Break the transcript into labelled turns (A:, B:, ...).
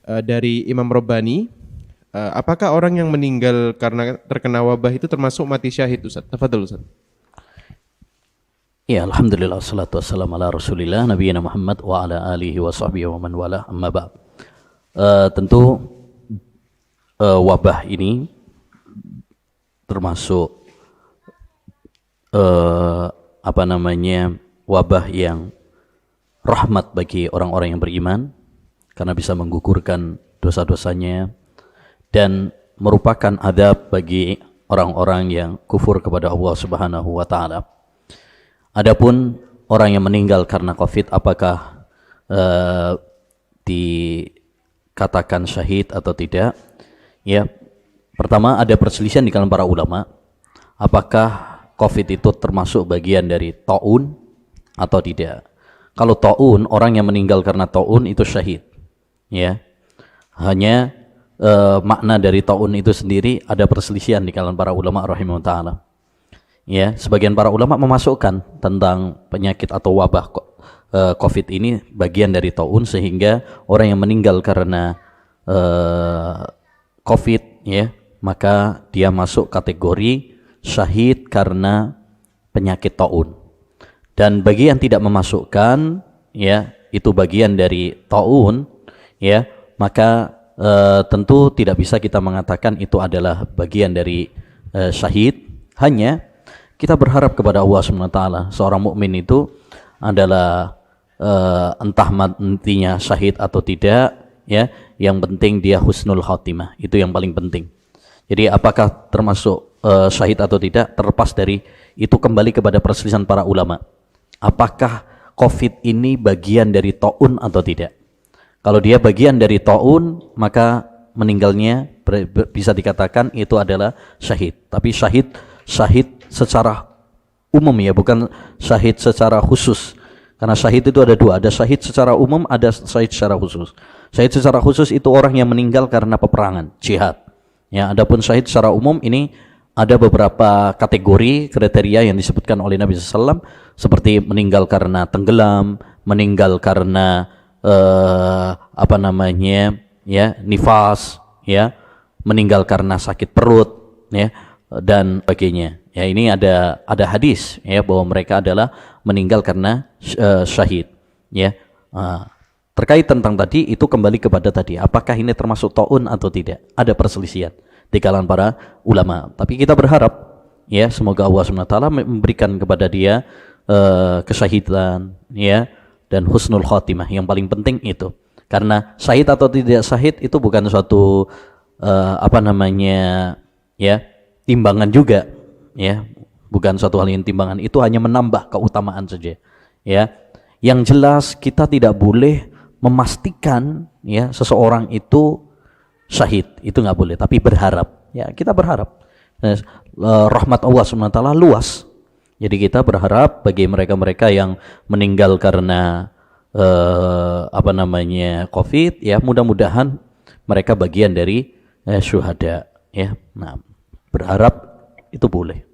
A: dari Imam Rabbani, apakah orang yang meninggal karena terkena wabah itu termasuk mati syahid, Ustaz? Tafadhol, Ustaz.
B: Ya, alhamdulillah wassalatu wassalamu ala Rasulillah nabiyina Muhammad wa ala alihi wa sahbihi wa man wala amma ba'd. Tentu wabah ini termasuk wabah yang rahmat bagi orang-orang yang beriman karena bisa menggugurkan dosa-dosanya dan merupakan adab bagi orang-orang yang kufur kepada Allah Subhanahu wa taala. Adapun orang yang meninggal karena Covid, apakah dikatakan syahid atau tidak? Ya, pertama ada perselisihan di kalangan para ulama. Apakah Covid itu termasuk bagian dari taun atau tidak? Kalau taun, orang yang meninggal karena taun itu syahid. Ya, hanya makna dari taun itu sendiri ada perselisihan di kalangan para ulama rahimahullah taala. Ya, sebagian para ulama memasukkan tentang penyakit atau wabah Covid ini bagian dari taun, sehingga orang yang meninggal karena Covid, ya, maka dia masuk kategori syahid karena penyakit taun. Dan bagi yang tidak memasukkan, ya, itu bagian dari taun, ya, maka tentu tidak bisa kita mengatakan itu adalah bagian dari syahid. Hanya kita berharap kepada Allah SWT. Seorang mukmin itu adalah entah matinya syahid atau tidak, ya, yang penting dia husnul khotimah, itu yang paling penting. Jadi apakah termasuk syahid atau tidak, terlepas dari itu kembali kepada perselisihan para ulama. Apakah Covid ini bagian dari taun atau tidak? Kalau dia bagian dari taun, maka meninggalnya bisa dikatakan itu adalah syahid. Tapi syahid secara umum, ya, bukan syahid secara khusus. Karena syahid itu ada dua, ada syahid secara umum, ada syahid secara khusus. Syahid secara khusus itu orang yang meninggal karena peperangan, jihad. Ya, adapun syahid secara umum ini ada beberapa kategori kriteria yang disebutkan oleh Nabi SAW, seperti meninggal karena tenggelam, meninggal karena nifas, ya, meninggal karena sakit perut, ya, dan sebagainya. Ya, ini ada hadis, ya, bahwa mereka adalah meninggal karena syahid, ya. Terkait tentang tadi itu kembali kepada tadi, apakah ini termasuk taun atau tidak? Ada perselisihan di kalangan para ulama. Tapi kita berharap, ya, semoga Allah SWT memberikan kepada dia kesyahidan, ya, dan husnul khotimah. Yang paling penting itu, karena syahid atau tidak syahid itu bukan suatu ya, timbangan juga, ya, bukan suatu hal yang timbangan, itu hanya menambah keutamaan saja, ya. Yang jelas kita tidak boleh memastikan, ya, seseorang itu syahid, itu nggak boleh, tapi berharap, ya, kita berharap. Rahmat Allah SWT luas, jadi kita berharap bagi mereka-mereka yang meninggal karena Covid, ya, mudah-mudahan mereka bagian dari syuhada, ya. Nah, berharap itu boleh.